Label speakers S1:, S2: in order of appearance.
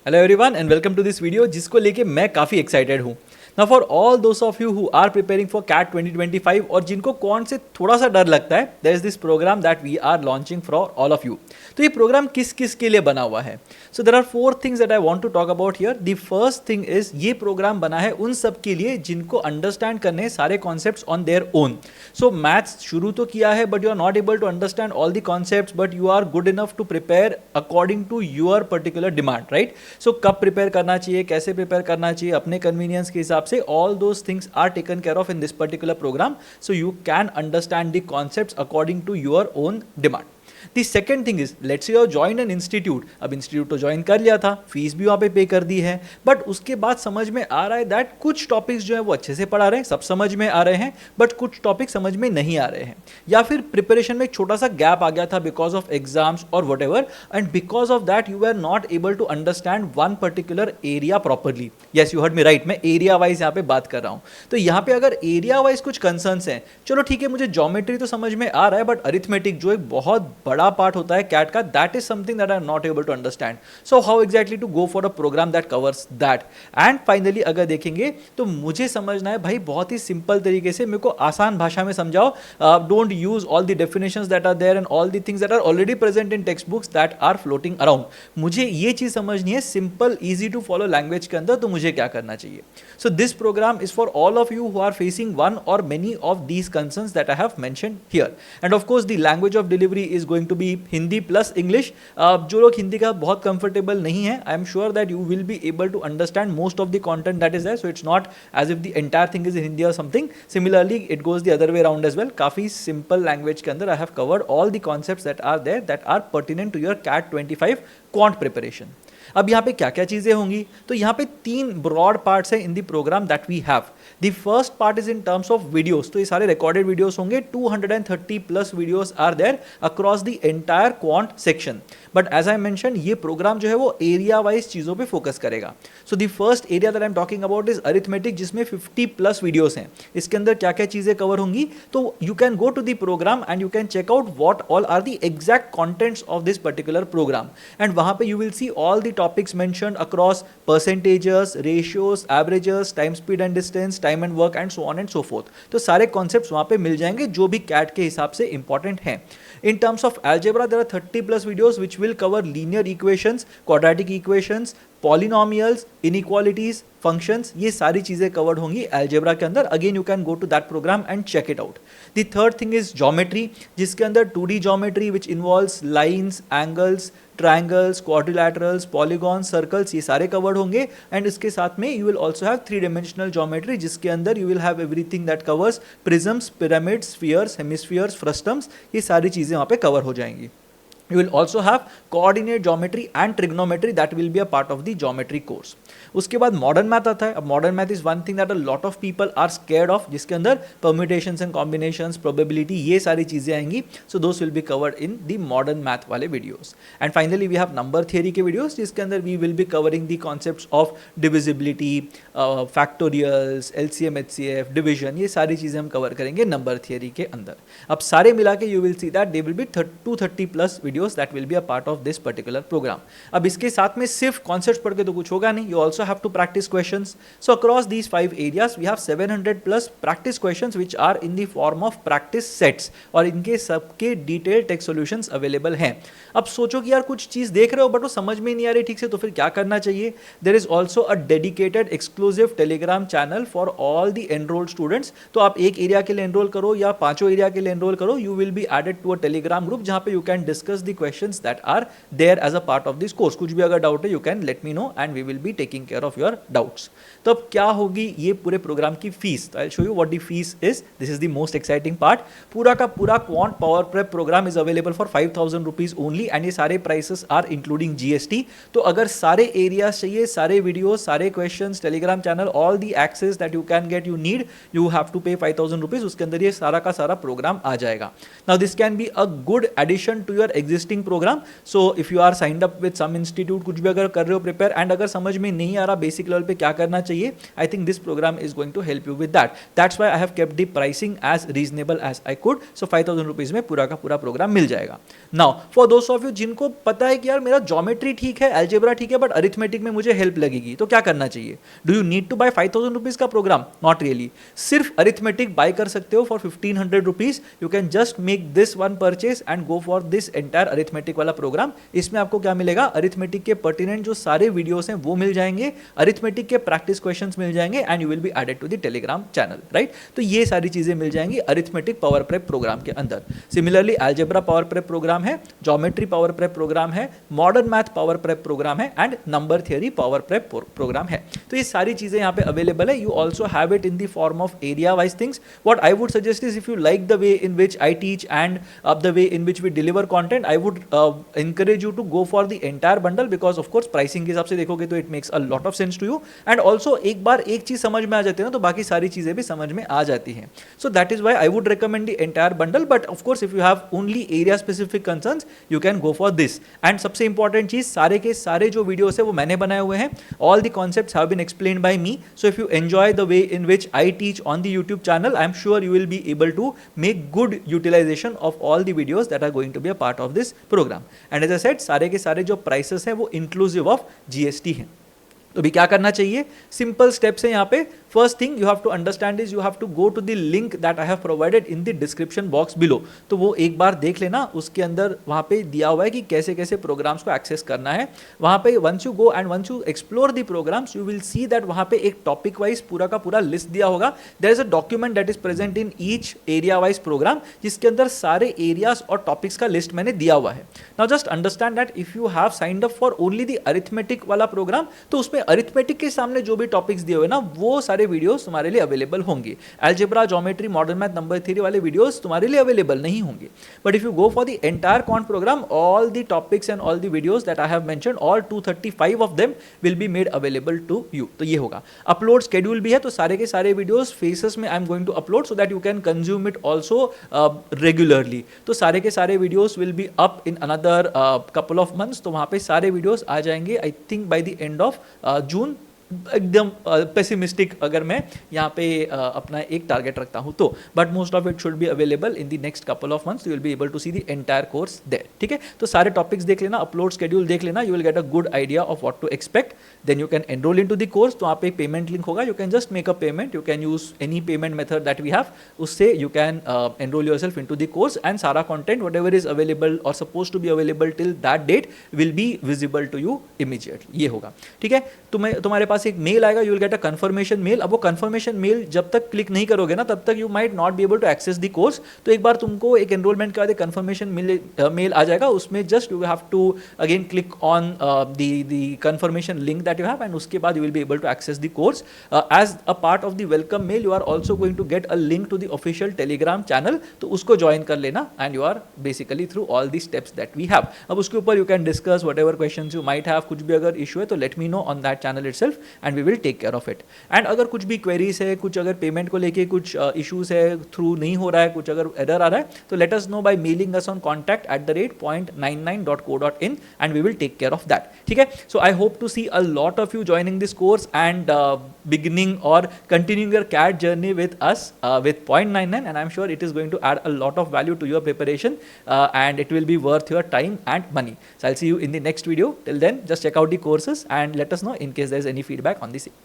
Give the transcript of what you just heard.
S1: Hello everyone and welcome to this video जिसको लेके मैं काफ़ी एक्साइटेड हूँ। Now for all those of you who are preparing for CAT 2025 और जिनको कौन से थोड़ा सा डर लगता है, there is this programme that we are launching for all of you. तो ये प्रोग्राम किस किस के लिए बना हुआ है? So there are 4 things that I want to talk about here. The first thing is ये प्रोग्राम बना है उन सब के लिए जिनको अंडरस्टैंड करने हैं सारे concepts on their own. So maths शुरू तो किया है but you are not able to understand all the concepts, but you are good enough to prepare according to your particular demand, right? So कब prepare करना चाहिए, कैसे prepare करना चाहिए, अपने कन्वीनियंस के हिसाब से, all those things are taken care of in this particular program, so you can understand the concepts according to your own demand. The second thing is, let's say you join an institute. अब institute तो join कर लिया था, fees भी वहाँ पे कर दी है, बट उसके बाद समझ में आ रहा है दैट कुछ टॉपिक्स जो है वो अच्छे से पढ़ा रहे हैं, सब समझ में आ रहे हैं, बट कुछ टॉपिक समझ में नहीं आ रहे हैं, या फिर प्रिपरेशन में एक छोटा सा गैप आ गया था बिकॉज ऑफ एग्जाम्स और whatever, and because of that you are not able to understand one particular area properly. Yes, you heard me right, मैं एरिया वाइज यहाँ पे बात कर रहा हूँ। तो यहाँ पे अगर एरिया वाइज कुछ कंसर्न्स हैं, चलो ठीक है, मुझे ज्योमेट्री तो समझ में आ रहा है, बट अरिथमेटिक जो एक बहुत बड़ा पार्ट होता है कैट का, that is something that I am not able to understand. So how exactly to go for a programme that covers that? And finally अगर देखेंगे तो मुझे समझना है भाई बहुत ही सिंपल तरीके से, मेरे को आसान भाषा में समझाओ। Don't use all the definitions that are there and all the things that are already present in text books that are floating around. मुझे ये चीज समझनी है simple easy to follow language के अंदर, तो मुझे क्या करना चाहिए? So this program is for all of you who are facing one or many of these concerns that I have mentioned here. And of course the language of delivery is going to be Hindi plus English. जो लोग हिंदी का बहुत comfortable नहीं है, I am sure that you will be able to understand most of the content that is there, so it's not as if the entire thing is in Hindi or something. Similarly it goes the other way around as well. काफी simple language के अंदर I have covered all the concepts that are there that are pertinent to your CAT 25 quant preparation. अब यहाँ पे क्या क्या चीजें होंगी? तो यहाँ पे 3 ब्रॉड पार्ट्स हैं in the program that we have. The first part is in terms of videos, तो ये सारे रिकॉर्डेड वीडियोस होंगे। 230 plus videos are there across the entire quant section. But as I mention, ये program जो है वो area wise चीजों पे फोकस करेगा। So the first area that I am talking about is arithmetic, जिसमें 50 प्लस वीडियोस हैं। इसके अंदर क्या क्या चीजें कवर होंगी? तो you can go to the program and you can check out what all are the exact contents of this particular program, and वहां पे you will see all the topics mentioned across percentages, ratios, averages, time speed and distance, time and work and so on and so forth. तो सारे concepts वहाँ पे मिल जाएंगे जो भी CAT के हिसाब से important हैं। In terms of algebra, there are 30 plus videos which will cover linear equations, quadratic equations, polynomials, inequalities, functions, ये सारी चीजें कवर्ड होंगी अलजेब्रा के अंदर। Again you can go to that program and check it out. The third thing is geometry, जिसके अंदर 2D geometry which involves lines, angles, triangles, quadrilaterals, polygons, circles, ये सारे कवर्ड होंगे। एंड इसके साथ में you will also have 3 dimensional geometry, जिसके अंदर you will have everything that covers prisms, pyramids, spheres, hemispheres, frustums, ये सारी चीजें वहाँ पे कवर हो जाएंगी। You will also have coordinate geometry and trigonometry that will be a part of the geometry course. उसके बाद मॉडर्न मैथ आता है। अब modern math is one thing that a lot of people are scared of, जिसके अंदर permutations and combinations, probability, ये सारी चीजें आएंगी। So those will be covered in the modern math वाले videos. And finally we have number theory के videos, जिसके अंदर we will be covering the concepts of divisibility, factorials, LCM, HCF, division, ये सारी चीजें हम कवर करेंगे नंबर थियरी के अंदर। अब सारे मिला के you will see that they will be 230 plus videos that will be a part of this particular program. अब इसके साथ में सिर्फ कॉन्सेप्ट्स पढ़ के तो कुछ होगा नहीं, you also have to practice questions. So across these 5 areas we have 700 plus practice questions which are in the form of practice sets, और इनके सबके detailed text solutions available हैं। अब सोचो कि यार कुछ चीज देख रहे हो बट वो समझ में नहीं आ रही ठीक से, तो फिर क्या करना चाहिए? There is also a dedicated exclusive telegram channel for all the enrolled students. तो आप एक एरिया के लिए एनरोल करो या 5 एरिया के लिए एनरोल करो, you will be added to a telegram group जहाँ पे you can discuss the questions that are there as a part of this course. कुछ भी अगर डाउट है you can let me know and we will be taking care of your doubts. तो अब क्या होगी ये पूरे प्रोग्राम की फीस? तो I'll show you what the fees is. This is the most exciting part. पूरा का पूरा quant power prep program is available for 5,000 rupees only and ये सारे prices are including GST. तो अगर सारे एरियाज चाहिए, सारे वीडियोस, सारे questions, Telegram channel, all the access that you can get, you need, you have to pay 5,000 rupees. उसके अंदर ये सारा का सारा प्रोग्राम आ जाएगा। Now this can be a good addition to your existing existing program. So if you are signed up with some institute, कुछ भी अगर कर रहे हो प्रिपेयर एंड अगर समझ में नहीं आ रहा बेसिक लेवल पे क्या करना चाहिए, I think this program is going to help you with that. That's why I have kept the pricing as reasonable as I could. So 5,000 rupees में पूरा का पूरा प्रोग्राम मिल जाएगा. नाउ फॉर दोस्त ऑफ यू जिनको पता है कि यार मेरा ज्योमेट्री ठीक है, अलजेब्रा ठीक है, बट अरिथमेटिक में मुझे हेल्प लगेगी, तो क्या करना चाहिए? Do you need to buy 5,000 rupees का प्रोग्राम? Not really. सिर्फ अरिथमेटिक बाय कर सकते हो for 1,500 rupees. You can just make this one purchase and go for this entire arithmetic वाला प्रोग्राम. इसमें आपको क्या मिलेगा? अरिथमेटिक के पर्टिनेंट जो सारे वीडियोस हैं वो मिल जाएंगे, अरिथमेटिक के प्रैक्टिस क्वेश्चंस मिल जाएंगे and you will be added to the Telegram channel, right? तो ये सारी चीजें मिल जाएंगी अरिथमेटिक पावर प्रेप प्रोग्राम के अंदर. Similarly algebra power prep program है, ज्योमेट्री पावर प्रेप प्रोग्राम है, modern math power prep program है and number theory power prep program है. तो ये सारी चीजें यहाँ पे अवेलेबल है. You also have it in the form of area wise things. What I would suggest is if you like the way in which I teach and the way in which we deliver content, I would encourage you to go for the entire bundle because of course pricing के हिसाब से देखोगे तो it makes a lot of sense to you and also एक बार एक चीज समझ में आ जाती है ना तो बाकी सारी चीजें भी समझ में आ जाती हैं. So that is why I would recommend the entire bundle, but of course if you have only area specific concerns you can go for this. And सबसे important चीज, सारे के सारे जो वीडियोस है वो मैंने बनाए हुए हैं. All the concepts have been explained by me. So if you enjoy the way in which I teach on the YouTube channel, I am sure you will be able to make good utilization of all the videos that are going to be a part of this program. And as I said, सारे के सारे जो prices हैं वो inclusive of GST हैं. तो भी क्या करना चाहिए? सिंपल स्टेप्स है यहाँ पे. First thing you have to understand is you have to go to the link that I have provided in the description box below. तो वो एक बार देख लेना, उसके अंदर वहाँ पे दिया हुआ है कि कैसे कैसे प्रोग्राम्स को एक्सेस करना है. वहाँ पे once you go and once you explore the programs you will see that वहाँ पे एक टॉपिक वाइज पूरा का पूरा लिस्ट दिया होगा. There is a document that is present in each area wise program, जिसके अंदर सारे एरियाज और टॉपिक्स का लिस्ट मैंने दिया हुआ है. Now just understand that if you have signed up for only the arithmetic वाला प्रोग्राम तो उसमें अरिथमेटिक के सामने जो भी टॉपिक्स दिए हुए ना वो सारे वीडियोस तुम्हारे लिए अवेलेबल होंगे. Algebra, geometry, modern math, number theory वाले वीडियोस तुम्हारे लिए अवेलेबल नहीं होंगे. But if you go for the entire quant program, all the topics and all the videos that I have mentioned, all 235 of them will be made available to you. तो ये होगा. Upload schedule भी है, तो सारे के सारे videos phases में I am going to upload so that you can consume it also regularly. तो सारे के सारे videos will be up in another couple of months. तो वहाँ पे सारे वीडियोस आ जाएंगे I think by the end of June. एकदम पेसिमिस्टिक अगर मैं यहाँ पे अपना एक टारगेट रखता हूँ तो, but most of it should be available in the next couple of months. You will be able to see the entire course there. ठीक है, तो सारे टॉपिक्स देख लेना, अपलोड शेड्यूल देख लेना, you will get a good idea of what to expect. Then you can enrol in to the course. तो वहाँ पे पेमेंट लिंक होगा, you can just make a payment, you can use any payment method that we have, उससे you can enrol yourself into the course and सारा content whatever is available or suppose to be available till that date will be visible to you immediately. ये होगा. ठीक है, तुम्हारे पास एक mail आएगा, you will get a confirmation mail. अब वो कंफर्मेशन मेल जब तक क्लिक नहीं करोगे ना तब तक you might not be able to access the course. तो एक बार तुमको एक एनरोलमेंट के बाद एक कंफर्मेशन मेल आ जाएगा, उसमें just you have to again click on the confirmation link that you have and उसके बाद you will be able to access the course. As a part of the welcome mail you are also going to get a link to the official Telegram channel. तो उसको join कर लेना and you are basically through all the steps that we have. अब उसके ऊपर you can discuss what ever question you might have. कुछ भी अगर इशू है तो let me know on that channel itself and we will take care of it. And अगर कुछ भी क्वेरीज है, कुछ अगर पेमेंट को लेके कुछ इश्यूज है, थ्रू नहीं हो रहा है, कुछ अगर एरर आ रहा है तो let us know by mailing us on contact@point99.co.in and we will take care of that. ठीक है, so I hope to see a lot of you joining this course and beginning or continuing your CAT journey with us with Point99, and I'm sure it is going to add a lot of value to your preparation and it will be worth your time and money. So I'll see you in the next video. Till then, just check out the courses and let us know in case there is any feedback on the same.